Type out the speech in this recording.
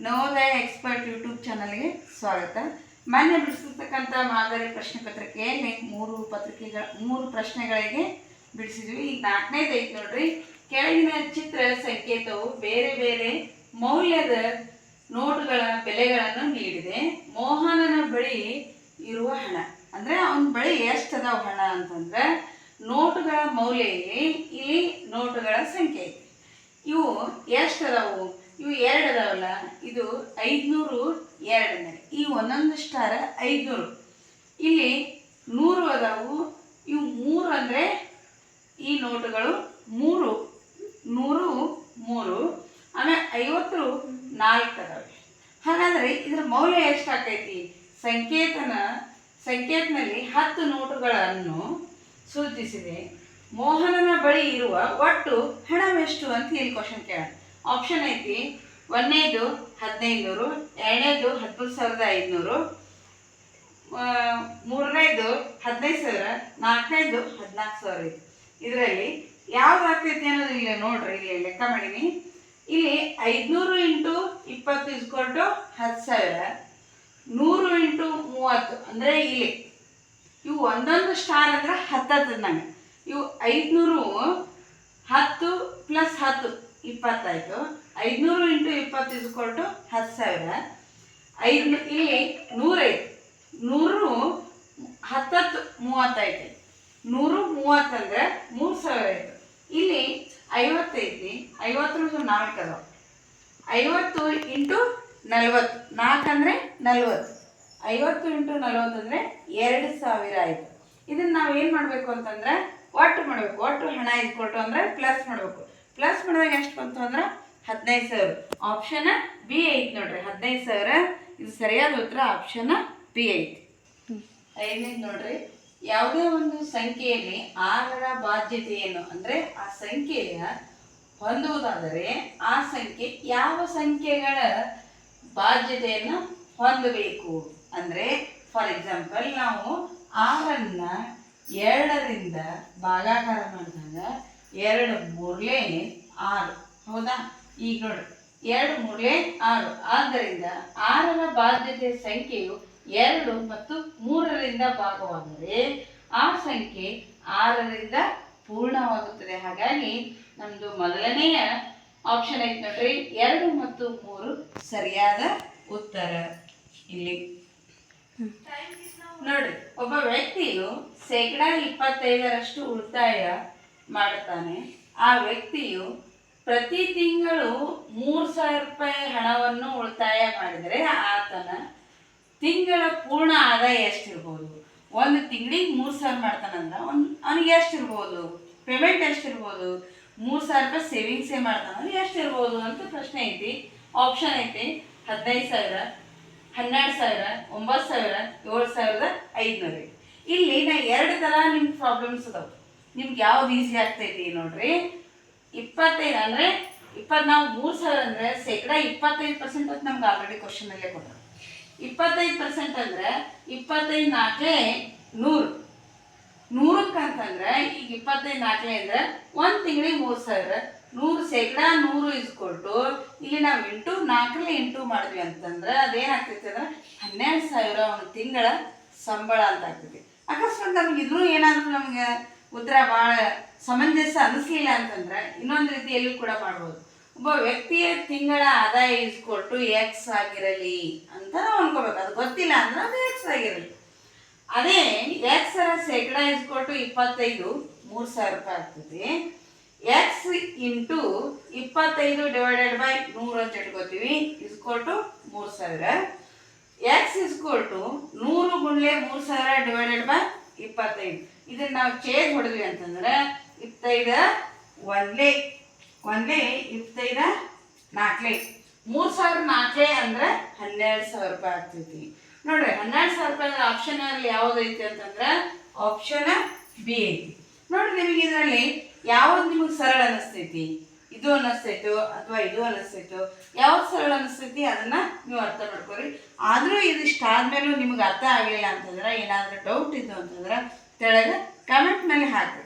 Navodaya expert YouTube ಚಾನಲ್ಗೆ ಸ್ವಾಗತ. ಮಾನ್ಯ ಬಿಡಿಸಿರ್ತಕ್ಕಂಥ ಮಾದರಿ ಪ್ರಶ್ನೆ ಪತ್ರಿಕೆಯಲ್ಲಿ ಮೂರು ಪ್ರಶ್ನೆಗಳಿಗೆ ಬಿಡಿಸಿದ್ವಿ. ಈಗ 4ನೇದು ಐತೆ ನೋಡ್ರಿ. ಕೆಳಗಿನ ಚಿತ್ರ ಸಂಕೇತವು ಬೇರೆ ಬೇರೆ ಮೌಲ್ಯದ ನೋಟುಗಳ ಬೆಲೆಗಳನ್ನು ನೀಡಿದೆ. ಮೋಹನನ ಬಳಿ ಇರುವ ಹಣ ಅಂದರೆ ಅವನ ಬಳಿ ಎಷ್ಟು ಅದಾವ ಹಣ ಅಂತಂದ್ರೆ ನೋಟುಗಳ ಮೌಲ್ಯ ಇಲ್ಲಿ ನೋಟುಗಳ ಸಂಖ್ಯೆ ಐತಿ. ಇವು ಎಷ್ಟು ಅದಾವು? ಇವು 2 ಅದಾವಲ್ಲ, ಇದು 500 2 ಈ ಒಂದೊಂದು ಸ್ಟಾರ್ 500. ಇಲ್ಲಿ 100 ಅದಾವು, ಇವು 3 ಅಂದರೆ ಈ ನೋಟುಗಳು 3 ಆಮೇಲೆ 50 4 ಅದಾವೆ. ಹಾಗಾದರೆ ಇದರ ಮೌಲ್ಯ ಎಷ್ಟಾಗ್ತೈತಿ? ಸಂಕೇತನಲ್ಲಿ 10 ನೋಟುಗಳನ್ನು ಸೂಚಿಸಿದೆ. ಮೋಹನನ ಬಳಿ ಇರುವ ಒಟ್ಟು ಹಣವೆಷ್ಟು ಅಂತ ಇಲ್ಲಿ ಕ್ವಶನ್ ಕೇಳ. ಆಪ್ಷನ್ ಐತಿ. 1ನೇದು 1500, 2ನೇದು 13,500, 3ನೇದು 15,000, 4ನೇದು 14,000 ಐತಿ. ಇದರಲ್ಲಿ ಯಾವ್ದು ಆಗ್ತೈತಿ ಅನ್ನೋದು ಇಲ್ಲಿ ನೋಡ್ರಿ, ಇಲ್ಲಿ ಲೆಕ್ಕ ಮಾಡೀನಿ. ಇಲ್ಲಿ 500 × 20 = 10,000, 100 × 30 ಅಂದರೆ ಇಲ್ಲಿ ಇವು ಒಂದೊಂದು ಸ್ಟಾರ್ ಅಂದ್ರೆ 10 ನಂಗೆ. ಇವು 500 10 + 10 20 ಆಯಿತು. 500 × 20 = 10,000. ಇಲ್ಲಿ 100 ಐತಿ. 100 10 30 ಐತಿ. 100 30 ಅಂದರೆ 3,000 ಆಯಿತು. ಇಲ್ಲಿ 50 ಐತಿ. 50 4 ಅದಾವ. 50 × 40 4 ಅಂದರೆ 40. 50 × 40 ಅಂದರೆ 2,000 ಆಯಿತು. ಇದನ್ನು ನಾವು ಏನು ಮಾಡಬೇಕು ಅಂತಂದ್ರೆ ಒಟ್ಟು ಮಾಡಬೇಕು. ಒಟ್ಟು ಹಣ ಇಸ್ಕೊಟ್ಟು ಅಂದರೆ ಪ್ಲಸ್ ಮಾಡಬೇಕು. ಪ್ಲಸ್ ಮಾಡಿದಾಗ ಎಷ್ಟು ಬಂತು ಅಂದ್ರೆ 15,000. ಆಪ್ಷನ್ ಬಿ ಐತಿ ನೋಡ್ರಿ, 15,000. ಇದು ಸರಿಯಾದ ಉತ್ತರ ಆಪ್ಷನ್ ಬಿ ಐತಿ. 5ನೇದು ನೋಡ್ರಿ. ಯಾವುದೇ ಒಂದು ಸಂಖ್ಯೆಯಲ್ಲಿ 6ರ ಬಾಧ್ಯತೆಯನ್ನು ಅಂದರೆ ಆ ಸಂಖ್ಯೆಯ ಹೊಂದುವುದಾದರೆ ಆ ಸಂಖ್ಯೆ ಯಾವ ಸಂಖ್ಯೆಗಳ ಬಾಧ್ಯತೆಯನ್ನು ಹೊಂದಬೇಕು ಅಂದರೆ, ಫಾರ್ ಎಕ್ಸಾಂಪಲ್ ನಾವು 6ಅನ್ನು 2ರಿಂದ ಭಾಗಾಕಾರ ಮಾಡಿದಾಗ 2 3 6 ಹೌದಾ? ಈಗ ನೋಡ್ರಿ 2 3 6. ಆದ್ದರಿಂದ 6ರ ಬಾಧ್ಯತೆ ಸಂಖ್ಯೆಯು 2 ಮತ್ತು 3ರಿಂದ ಭಾಗವಾದರೆ ಆ ಸಂಖ್ಯೆ 6ರಿಂದ ಪೂರ್ಣವಾಗುತ್ತದೆ. ಹಾಗಾಗಿ ನಮ್ಮದು ಮೊದಲನೆಯ ಆಪ್ಷನ್ ಐತೆ ನೋಡ್ರಿ, 2 ಮತ್ತು 3 ಸರಿಯಾದ ಉತ್ತರ. ಇಲ್ಲಿ ನೋಡ್ರಿ, ಒಬ್ಬ ವ್ಯಕ್ತಿಯು 25% ಉಳಿತಾಯ ಮಾಡುತ್ತಾನೆ. ಆ ವ್ಯಕ್ತಿಯು ಪ್ರತಿ ತಿಂಗಳು 3,000 ರೂಪಾಯಿ ಹಣವನ್ನು ಉಳಿತಾಯ ಮಾಡಿದರೆ ಆತನ ತಿಂಗಳ ಪೂರ್ಣ ಆದಾಯ ಎಷ್ಟಿರ್ಬೋದು? ಒಂದು ತಿಂಗಳಿಗೆ 3,000 ಮಾಡ್ತಾನಂದ್ರೆ ಅವನಿಗೆ ಎಷ್ಟಿರ್ಬೋದು? ಪೇಮೆಂಟ್ ಎಷ್ಟಿರ್ಬೋದು? 3,000 ರೂಪಾಯಿ ಸೇವಿಂಗ್ಸೇ ಮಾಡ್ತಾನಂದ್ರೆ ಎಷ್ಟಿರ್ಬೋದು ಅಂತ ಪ್ರಶ್ನೆ ಐತಿ. ಆಪ್ಷನ್ ಐತಿ 15,000, 12,000, 9,000, 7,500. ಇಲ್ಲಿ ನಾ 2 ಥರ ನಿಮ್ಗೆ ಪ್ರಾಬ್ಲಮ್ಸ್ ಅದಾವೆ. ನಿಮ್ಗೆ ಯಾವ್ದು ಈಸಿ ಆಗ್ತೈತಿ ನೋಡ್ರಿ. 25 ಅಂದರೆ 20, ನಾವು 3,000 ಅಂದರೆ 25% ಅಂತ ನಮ್ಗೆ ಆಲ್ರೆಡಿ ಕ್ವಶನಲ್ಲೇ ಕೊಟ್ಟರು. 25% ಅಂದರೆ 25 4 100. 100ಕ್ಕೆ ಅಂತಂದ್ರೆ ಈಗ 25 4 ಅಂದರೆ ಒಂದು ತಿಂಗಳಿಗೆ 3,000. 100% ಇಲ್ಲಿ ನಾವು 4ರಲ್ಲಿ ಇಂಟು ಮಾಡಿದ್ವಿ ಅಂತಂದ್ರೆ ಅದೇನಾಗ್ತೈತಿ ಅಂದ್ರೆ 12,000 ಅವನ ತಿಂಗಳ ಸಂಬಳ ಅಂತ ಆಗ್ತೈತಿ. ಅಕಸ್ಮಾತ್ ನಮ್ಗೆ ಇದ್ರೂ ಏನಾದರೂ ನಮ್ಗೆ ಉತ್ತರ ಭಾಳ ಸಮಂಜಸ ಅನ್ನಿಸ್ಲಿಲ್ಲ ಅಂತಂದ್ರೆ ಇನ್ನೊಂದು ರೀತಿಯಲ್ಲಿ ಕೂಡ ಮಾಡ್ಬೋದು. ಒಬ್ಬ ವ್ಯಕ್ತಿಯ ತಿಂಗಳ ಆದಾಯ X ಆಗಿರಲಿ ಅಂತ ನಾವು ಅನ್ಕೋಬೇಕು. ಅದು ಗೊತ್ತಿಲ್ಲ ಅಂದ್ರೆ ಅದು X ಆಗಿರಲಿ. ಅದೇ Xರ ಶೇಕಡ = 25, 3,000 ರೂಪಾಯಿ ಆಗ್ತೈತಿ. X × 25 / 100 ಅಂತ ಇಟ್ಕೋತೀವಿ = 3,000. X = 100 × 3,000 / 25. ಇದನ್ನು ನಾವು ಚೇಂಜ್ ಹೊಡೆದ್ವಿ ಅಂತಂದ್ರೆ 25 1 25 4 3,000 4 ಅಂದರೆ 12,000 ರೂಪಾಯಿ ಆಗ್ತೈತಿ. ನೋಡ್ರಿ 12,000 ರೂಪಾಯಿ ಆಪ್ಷನ್ ಅಲ್ಲಿ ಯಾವ್ದು ಐತಿ ಅಂತಂದ್ರೆ ಆಪ್ಷನ್ ಬಿ ಐತಿ. ನೋಡ್ರಿ, ನಿಮಗೆ ಇದರಲ್ಲಿ ಯಾವ್ದು ನಿಮಗೆ ಸರಳ ಅನ್ನಿಸ್ತೈತಿ? ಇದು ಅನ್ನಿಸ್ತೈತೋ ಅಥವಾ ಇದು ಅನ್ನಿಸ್ತೈತೋ? ಯಾವ್ದು ಸರಳ ಅನ್ನಿಸ್ತೈತಿ ಅದನ್ನ ನೀವು ಅರ್ಥ ಮಾಡ್ಕೊರಿ. ಆದರೂ ಇದಿಷ್ಟು ಆದ್ಮೇಲೂ ನಿಮ್ಗೆ ಅರ್ಥ ಆಗಲಿಲ್ಲ ಅಂತಂದ್ರೆ, ಏನಾದರೂ ಡೌಟ್ ಇದ್ದು ಅಂತಂದ್ರೆ ಕೆಳಗೆ ಕಮೆಂಟ್ನಲ್ಲಿ ಹಾಕಿ.